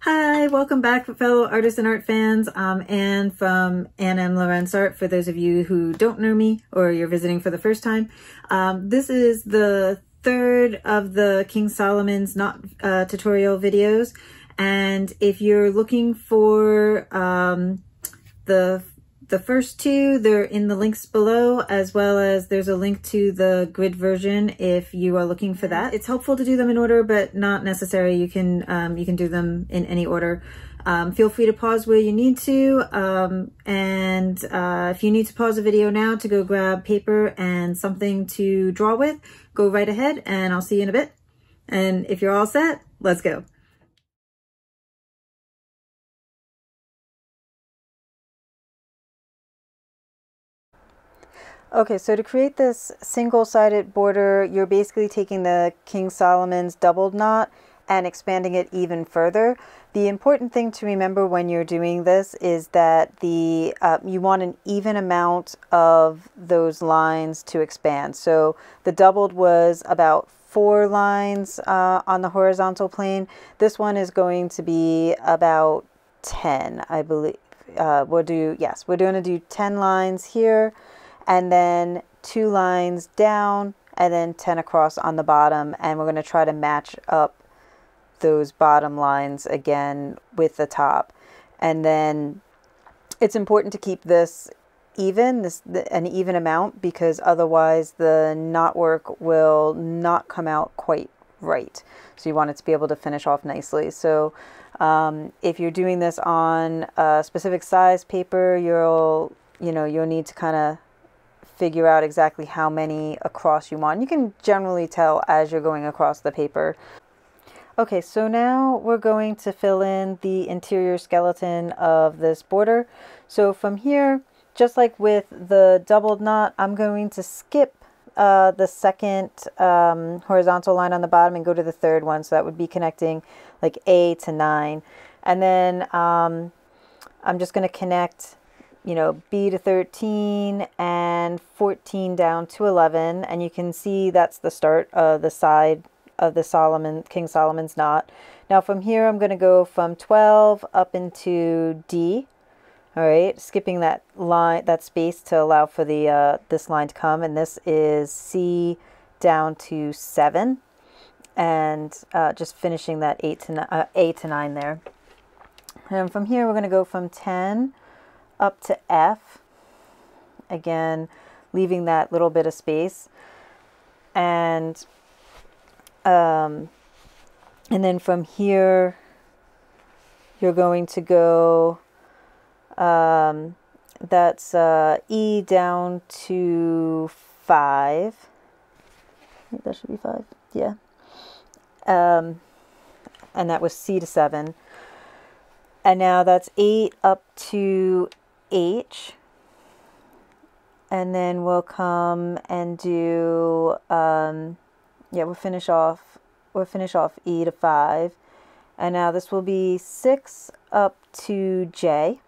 Hi, welcome back fellow artists and art fans. Anne from Anne M. Lorenc Art, for those of you who don't know me or you're visiting for the first time. This is the third of the King Solomon's knot tutorial videos. And if you're looking for the first two, they're in the links below, as well as there's a link to the grid version if you are looking for that. It's helpful to do them in order, but not necessary. You can do them in any order. Feel free to pause where you need to. If you need to pause the video now to go grab paper and something to draw with, go right ahead and I'll see you in a bit. And if you're all set, let's go. Okay, so to create this single-sided border, you're basically taking the King Solomon's doubled knot and expanding it even further. The important thing to remember when you're doing this is that you want an even amount of those lines to expand. So the doubled was about 4 lines on the horizontal plane. This one is going to be about 10, I believe. We're going to do 10 lines here, and then 2 lines down, and then 10 across on the bottom. And we're going to try to match up those bottom lines again with the top. And then it's important to keep this even, an even amount, because otherwise the knot work will not come out quite right. So you want it to be able to finish off nicely. So if you're doing this on a specific size paper, you'll need to kind of figure out exactly how many across you want. You can generally tell as you're going across the paper. Okay, so now we're going to fill in the interior skeleton of this border. So from here, just like with the doubled knot, I'm going to skip the second horizontal line on the bottom and go to the third one. So that would be connecting like A to 9. And then I'm just going to connect B to 13 and 14 down to 11, and you can see that's the start of the side of the King Solomon's knot. Now from here I'm going to go from 12 up into D. All right, skipping that line, that space to allow for the this line to come, and this is C down to 7, and just finishing that A to 9 there. And from here we're going to go from 10 up to F, again leaving that little bit of space, and then from here you're going to go that's E down to 5. I think that should be 5, yeah. And that was C to 7. And now that's 8 up to H, and then we'll come and do we'll finish off E to 5, and now this will be 6 up to J,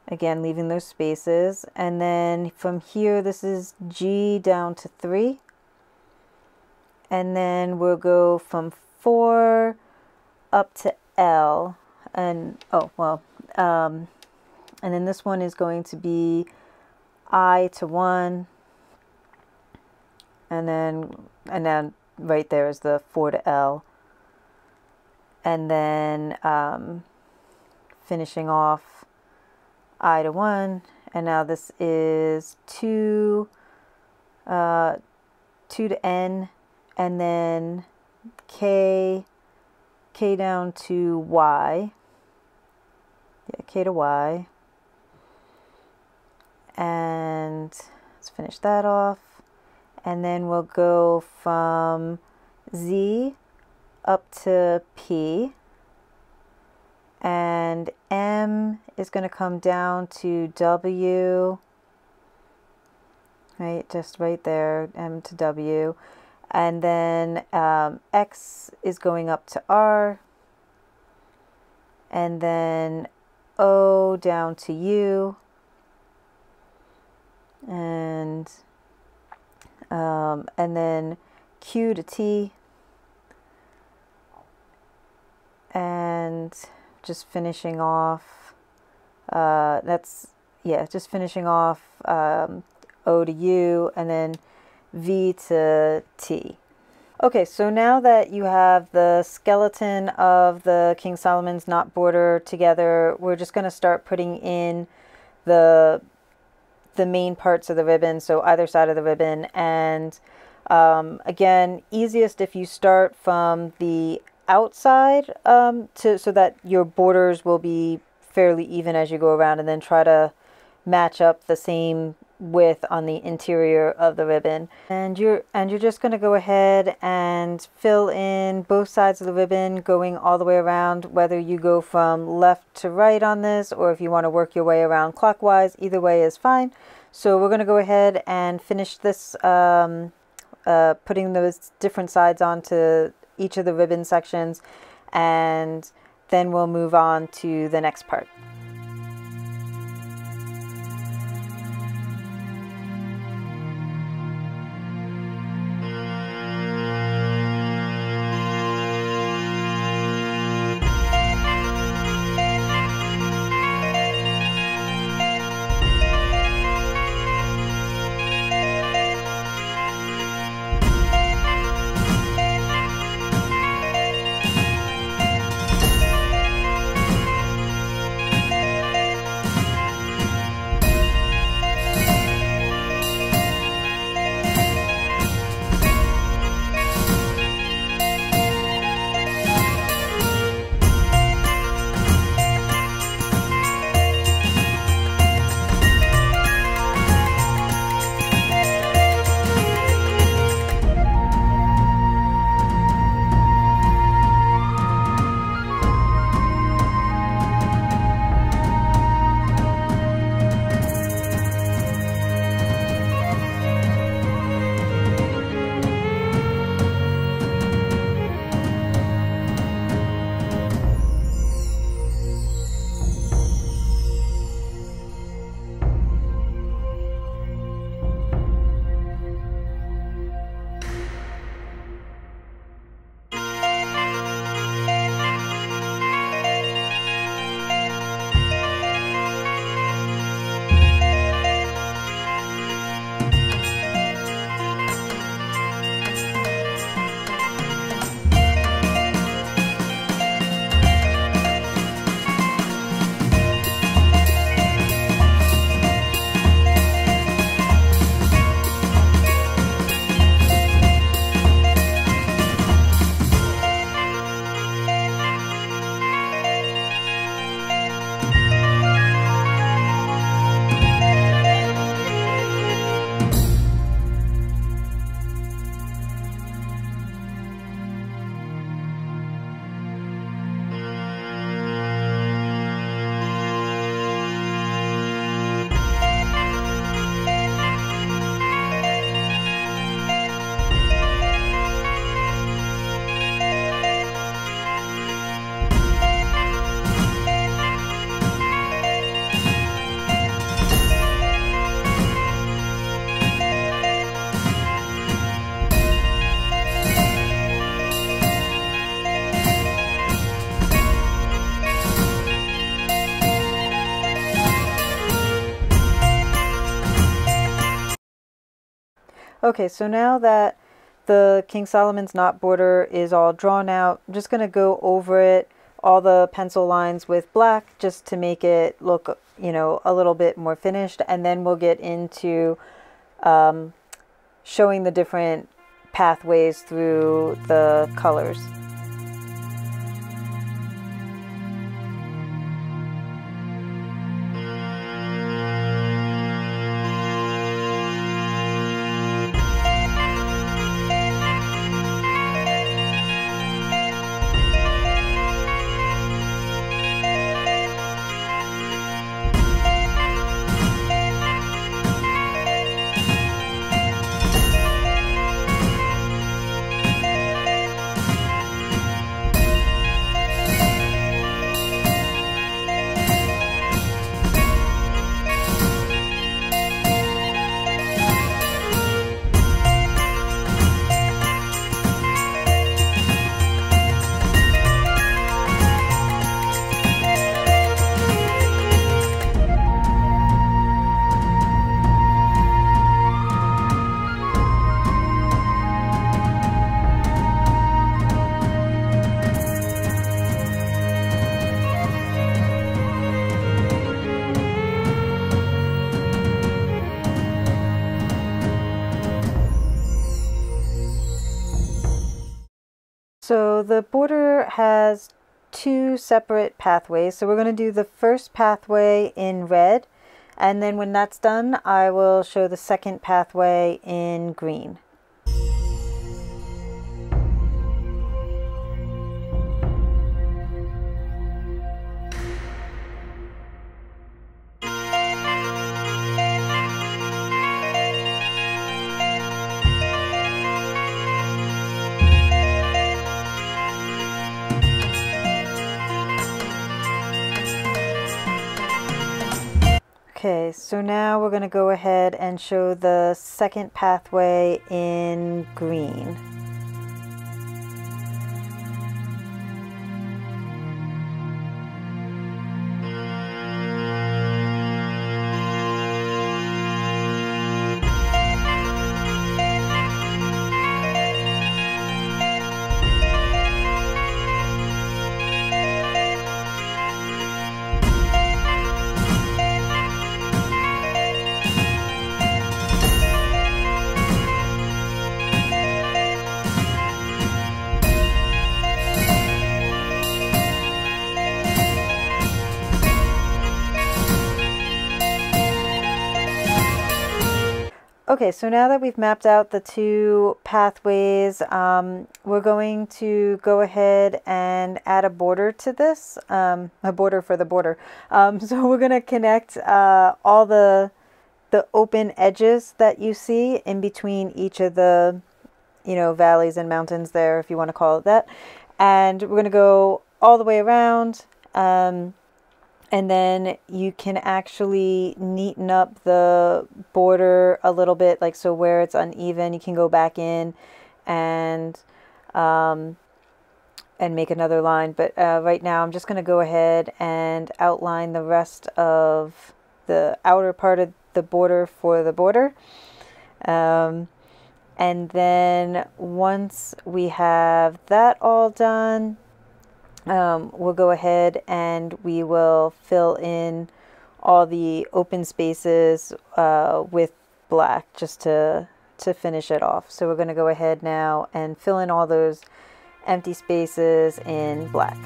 again leaving those spaces, and then from here this is G down to 3, and then we'll go from 4 up to L, and and then this one is going to be I to 1, and then right there is the 4 to L, and then finishing off I to 1, and now this is 2 to N, and then K down to Y, K to Y, and let's finish that off, and then we'll go from Z up to P, and M is going to come down to W, right, just right there, M to W, and then X is going up to R, and then O down to U, and then Q to T, and just finishing off, just finishing off O to U and then V to T. Okay, so now that you have the skeleton of the King Solomon's knot border together, we're just going to start putting in the main parts of the ribbon, so either side of the ribbon. And again, easiest if you start from the outside so that your borders will be fairly even as you go around, and then try to match up the same width on the interior of the ribbon. And you're just going to go ahead and fill in both sides of the ribbon going all the way around, whether you go from left to right on this or if you want to work your way around clockwise. Either way is fine. So we're going to go ahead and finish this putting those different sides onto each of the ribbon sections, and then we'll move on to the next part. Okay, so now that the King Solomon's knot border is all drawn out, I'm just going to go over it, all the pencil lines with black, just to make it look, you know, a little bit more finished. And then we'll get into showing the different pathways through the colors. So the border has two separate pathways. So we're going to do the first pathway in red, and then when that's done, I will show the second pathway in green. Okay, so now we're going to go ahead and show the second pathway in green. Okay, so now that we've mapped out the two pathways, we're going to go ahead and add a border to this, a border for the border. So we're going to connect all the open edges that you see in between each of the, valleys and mountains there, if you want to call it that. And we're going to go all the way around. And then you can actually neaten up the border a little bit, like so where it's uneven, you can go back in and make another line. But right now I'm just going to go ahead and outline the rest of the outer part of the border for the border. And then once we have that all done, we'll go ahead and we will fill in all the open spaces with black just to finish it off. So we're going to go ahead now and fill in all those empty spaces in black.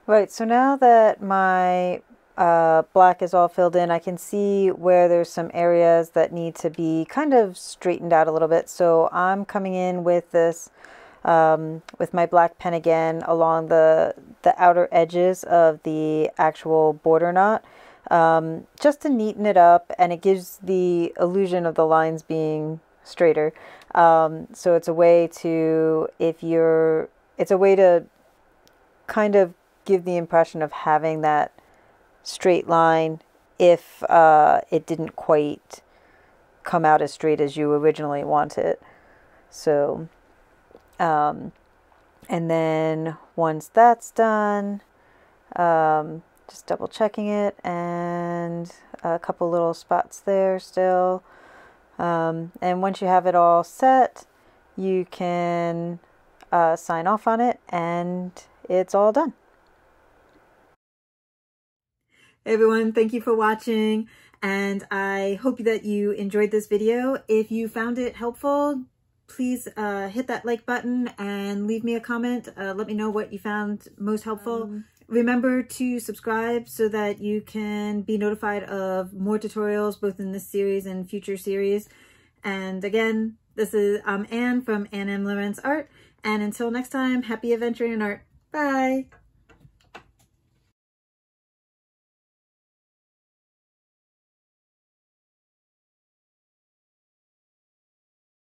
Right, so now that my black is all filled in, I can see where there's some areas that need to be kind of straightened out a little bit. So I'm coming in with this, with my black pen again along the outer edges of the actual border knot, just to neaten it up, and it gives the illusion of the lines being straighter. So it's a way to, it's a way to kind of give the impression of having that straight line if it didn't quite come out as straight as you originally want it. So, and then once that's done, just double checking it, and a couple little spots there still. And once you have it all set, you can sign off on it, and it's all done. Everyone, thank you for watching, and I hope that you enjoyed this video. If you found it helpful, please hit that like button and leave me a comment. Let me know what you found most helpful. Remember to subscribe so that you can be notified of more tutorials, both in this series and future series. And again, I'm Anne from Anne M. Lorenc Art. And until next time, happy adventuring in art. Bye.